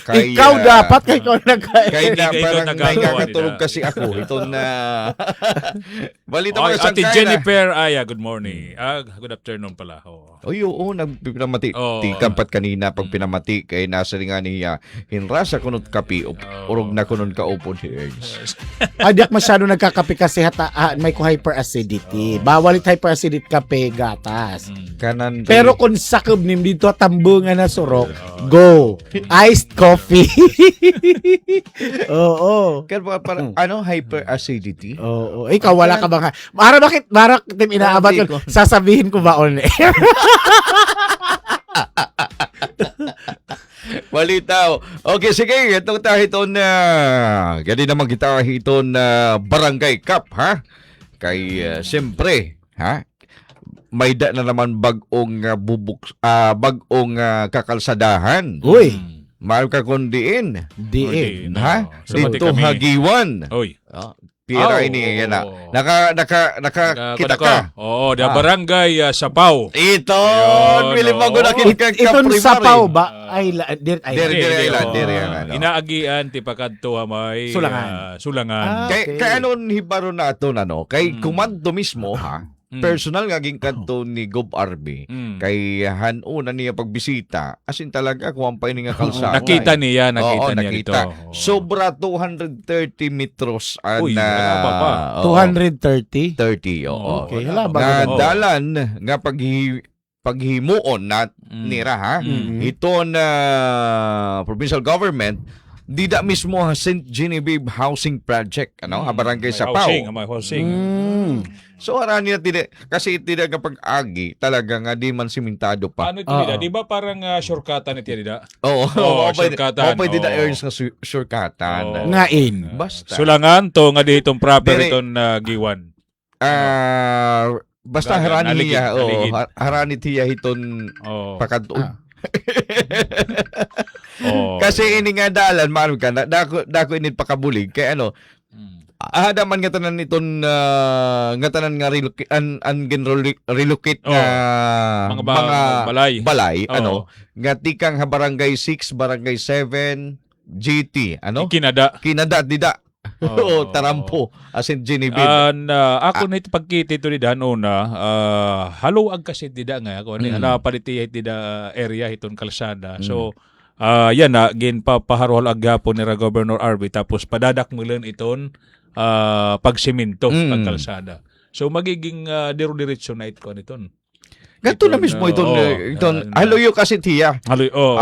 Ikaw dapat kay ikaw kaya na parang nagkakatulog kasi ako. Ito na balita mo sa Ate Jennifer Aya, good morning. Good afternoon pala. Oo, nagpinamati. Tikampat kanina pag pinamati kay nasa rin nga niya hinrasa kunot kapi urog na kunon ka upon si Ernst. Adiak masyado nagkakape kasi may hyperacidity. Bawal it hyperacidity kape gatas. Kanan. Pero kung sakab nim dito tambungan na surok, go. Iced coffee. Oo. Kaya parang hyperacidity? Oo. Ikaw wala ka bang bakit tim inaabat ko? Sasabihin ko ba on air? Balita. Okay, sige. Ito tayo na gani naman kita hiton na Barangay Cup, ha? Kay siyempre, ha? May da na naman bagong bagong kakalsadahan. Uy. Mahal ka kung diin. Diin. Ha? Dito Hagiwan. Uy. Pira ini yan na. Nakakita ka. Oo, barangay Sapaw. Ito. Bili mo ko nakita ka. Itong Sapaw ba? Diri. Inaagian ti pakadto may sulangan. Kay anon hibaro na ito kay kumando mismo ha. Personal nga ging kanto ni Gob Arby kay hanunan niya pagbisita asin talaga kuwan pa ini nga kalsada. Nakita niya dito. Sobra 230 metros Uy, 230? 30, oo. Okay, hala Nga dalan nga paghimuon na nira ha. Ito na provincial government dida mismo St. Genevieve Housing Project barangay Sapaw. Housing. So arani na kasi tidak kapag agi talaga nga di man simentado pa. Ano ito di ba parang shortcutan ito dida? Oo, shortcutan. Pwede da earns nga shortcutan. Ngain. Basta. Sulangan to nga ditong proper itong giwan. Basta harani niya, harani tiya hiton pakadto. Kasi ini nga dalan maano ka dako init pakabulig kay hadaman nga tanan iton nga tanan nga relocate nga mga balay nga tikang barangay 6 barangay 7 GT kinada dida tarampo asin Genevieve. Ako na ito pagkita ito ni Danona, haluag kasi dida nga ako napaliti dida area iton kalsada. So yan gin paharohol agapon ni Governor Arby tapos padadak mulan iton pagsiminto pagkalsada. So magiging diro-diretso na ito niton. Gato na mismo iton. Haluyo kasi tiya. Haluyo.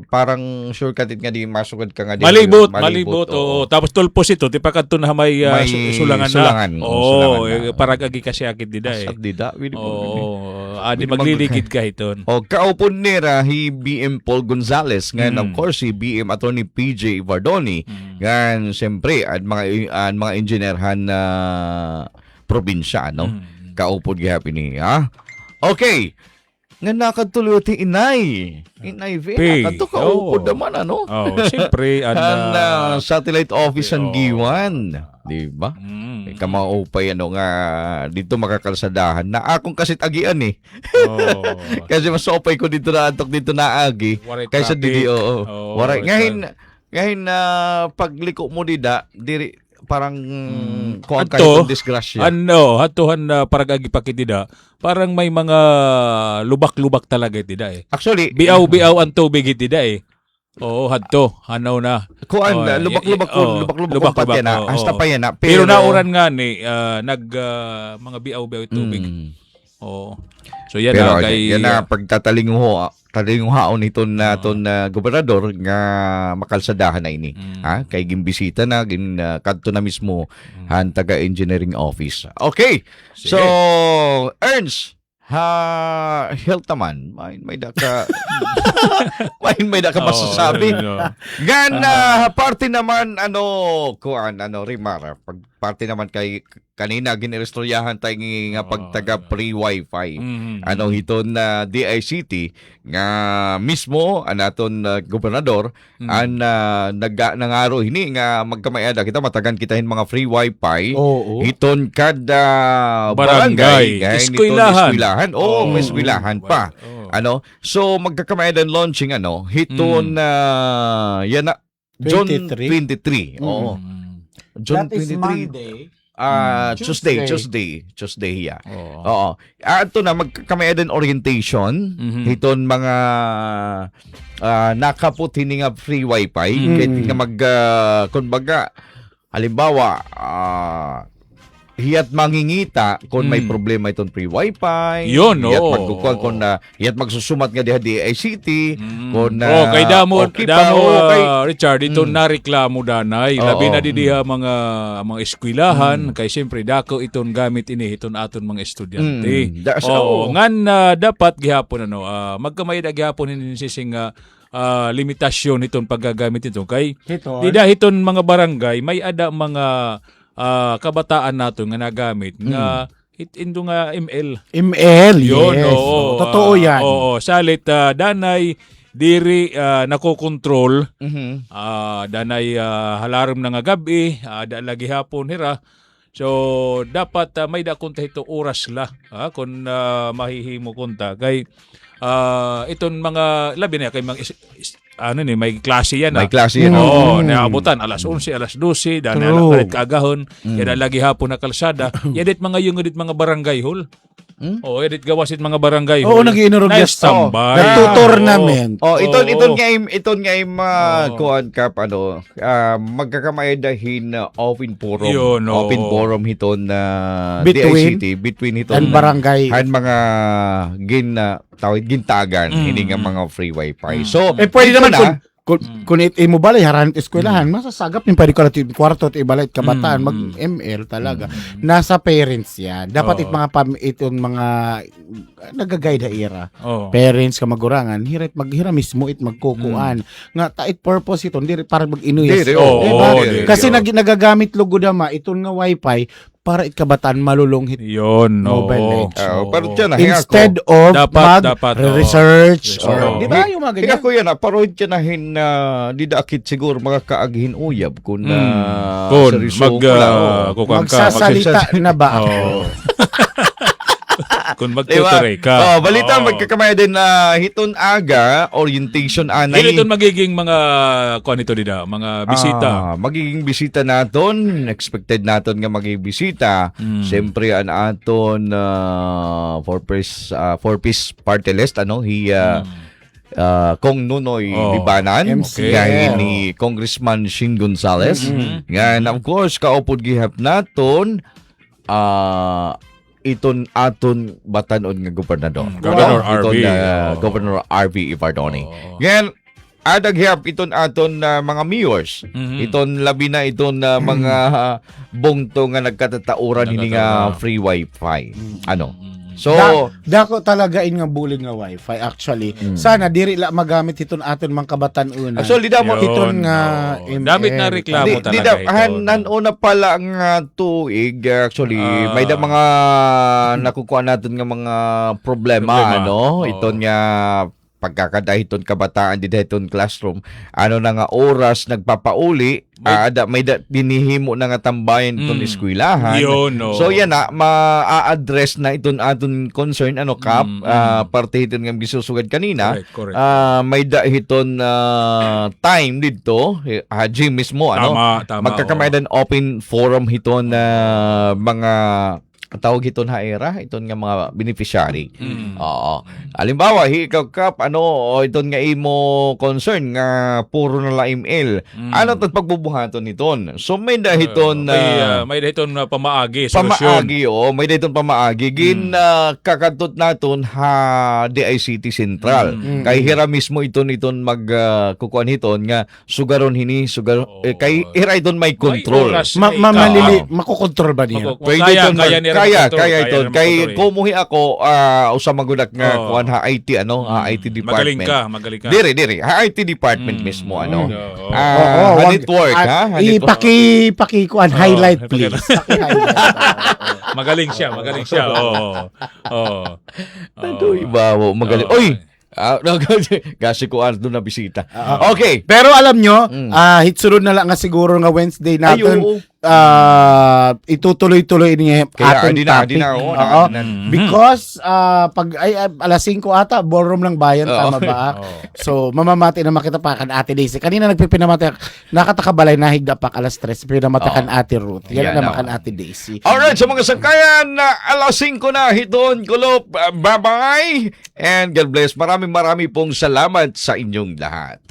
Parang shortcut nga di masugad ka nga di. Malibot. Oo. Tapos tulpos ito, di pa kadto na may sulangan na. Oo, para agi kasi akit dida eh. Asat dida. Oo. Di magliligid ka iton. O kaupon nira hi BM Paul Gonzales nga of course si BM Attorney PJ Ivardoni nga siyempre at mga engineerhan na probinsya no. Kaupon gihapon ni ha. Okay. Nga nakatuloy ti Inay Vena. Kanto kaupod naman, ano? Siyempre. Satellite office ang Giwan. Di ba? Kamaupay, nga, dito makakalsadahan. Na akong kasit agian eh. Kasi masopay ko dito na antok dito na agi. Kaysa didi, Waray. Ngayon na pagliko mo dida, diri, parang kuang kayo disgrasya. Hatuhan na parang agi pakitida. Parang may mga lubak-lubak talaga itida eh. Actually, biaw-biaw ang tubig itida eh. Oo, hadto. Hanaw na. Kuan lubak-lubak pa yan na. Hasta pa yan na. Pero nauran nga ni, mga biaw-biaw tubig. Oo. So yan pero, na kay... Yan na, pagtatalinghaon ito na gobernador nga makalsadahan na ini. Kay gimbisita na, kadto na mismo han taga-engineering office. Okay. Sige. So, Ernst, health naman. May daka masasabi. Gan party naman Rimara. Pag party naman kay kanina ginirestoryahan tayo nga pagtaga free wifi. Hiton na DICT nga mismo anaton gobernador nangaro hini nga magkamayada kita matagan kitahin mga free wifi hiton kada barangay eskwelahan may eskwelahan pa. So magkakamayadan launching hiton yan na June 23. June 23. Tuesday yeah. Oo. Ato na magkakamayadan orientation hiton mga nakaput hini nga free wifi kahit nga kumbaga halimbawa hiyat mangingita kung may problema itong free wifi. Yun, hiyat magkukuha kung hiyat magsusumat nga diha DICT kung kay damo Richard ito na reklamo danay labi na diha mga eskwelahan kay siyempre dako itong gamit ini iton aton mga estudyante. Ngan dapat gihapon magkamayad gihapon ini sising limitasyon itong paggagamit ito kay dida hiton mga barangay may ada mga kabataan nato nga nagamit nga indo nga ML yun, yes. Totoo yan. Salit danay diri nakokontrol danay halarom na nga gabi lagi hapon hira. So dapat may dakunta ito oras la kung mahihimo kunta kay iton mga labi na kay mga may klase yan. May klase yan. Naabutan alas 11, alas 12, dahil kalit kaagahon, yan lagi hapon na kalsada. Yadit mga mga barangay hall. Edit gawasit mga barangay hall. Nag-iinurog tambay. Nagtutournament. Iton nga kuan kap magkakamayahin open forum. Open forum hiton between hiton barangay han mga gintagan hindi nga mga free wifi. So pwede naman kung imo balay haranit eskwelahan masasagap ni pwede ka kwarto at ibalay kabataan mag-ML talaga nasa parents yan dapat itong mga nagaguide era parents ka magurangan maghira mismo magkukuan nga tait purpose ito hindi para mag-inuyas kasi nagagamit lugo dama itong nga wifi para kabataan malulunghit yun mobile age. Instead of research di ba yung mga ganyan? Ika ko yan, paroid ka nahin didakit siguro mga kaaghin uyab kung magsasalita na ba ako? Kung magtuturay ka. Balita, magkakamaya din na hiton aga, orientation anay. Hiton magiging mga, mga bisita. Magiging bisita naton, expected naton nga magiging bisita. Siyempre, aton four-piece party list, Kong Nunoy Libanan, kaya ni Congressman Shin Gonzales. Nga, of course, kaupod gihap naton, iton aton batanon nga gobernador. Governor Iton, RV. Governor RV Ipardoni. Ngayon, adaghap iton aton mga mayors. Iton labi na iton mga bungto nga nagkatatauran ini nga free wifi. So, dako talaga in nga bulig nga wifi actually. Sana diri la magamit hiton aton mga kabatan-una. actually, damo hiton nga Damit na reklamo talaga ito. Nanuna pala nga tuig actually may da mga nakukuha natin nga mga problema. Iton nga pagkakadahiton kabataan didahiton classroom na nga oras nagpapauli may dinihimo na nga tambayan iton eskwelahan. So yan na ma-address na iton aton concern Kap parte iton nga gisusugad kanina. Correct. May dahiton time dito Jim mismo Tama, magkakamayan open forum hiton mga tawag iton haera iton nga mga beneficiary. Halimbawa ikaw Kap iton nga imo concern nga puro na la email. Tad pagbubuhaton iton. So may dahiton may dahiton pamaagi solusyon. may dahiton pamaagi kakadtot naton DICT Central. Kay hira mismo iton magkukuan hiton nga sugaron kay hira iton may control. Makokontrol ba niya? Pwede iton kaya iton kay kumuhi ako usa magudak nga kuan IT IT department. Magaling ka. Diri IT department mismo network Ipaki kuan highlight please. Magaling siya. Ibawo magaling. Oy. Kasi ko doon na bisita. Okay. Pero alam nyo, hitsunod na lang nga siguro nga Wednesday natin. Itutuloy-tuloy niya ating topic. Because pag alas 5 ata, ballroom ng bayan, tama ba? So, mamamati na makita pa kan Ate Daisy. Kanina nagpipinamati, nakatakabalay na higdapak alas 3, pinamati kan Ate Ruth. Yan naman kan Ate Daisy. Alright, sa mga sangkayan, alas 5 na hiton, kulop. Bye-bye! And God bless. Marami pong salamat sa inyong lahat.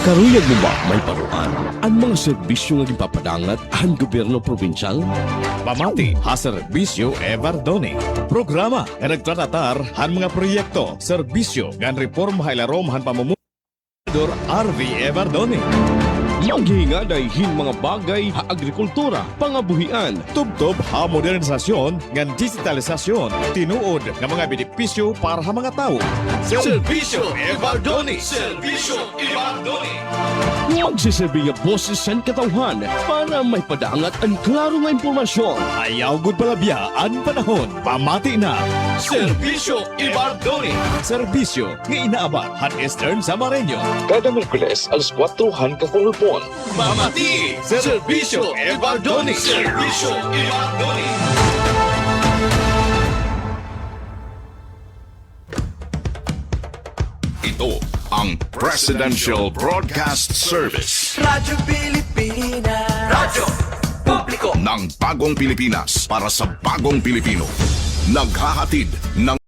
Karuyag mo ba may paruan? Ang mga serbisyo nga gipapadangat ang gobyerno probinsyal? Pamati ha Serbisyo Evardoni. Programa nga nagtratatar han mga proyekto, serbisyo nga reforma hailarom han pamumuno RV Evardoni. Maghinga dayhin mga bagay ha agrikultura, pangabuhian, Tubtob ha modernisasyon ngan digitalisasyon, tinuod nga mga benepisyo para sa mga tao. Serbisyo Evardoni. Magsiserbi nga boses sa katawhan para may padangat ang klaro nga impormasyon. Ayaw gud palabiyaan panahon. Pamati na. Serbisyo Evardoni. Serbisyo nga inaabat han Eastern Samareño. Kada Miyerkules alas 4 han kakolopon. Pamati. Serbisyo Evardoni. Ito ang Presidential Broadcast Service Radyo Pilipinas. Radyo Publiko ng Bagong Pilipinas para sa Bagong Pilipino. Naghahatid ng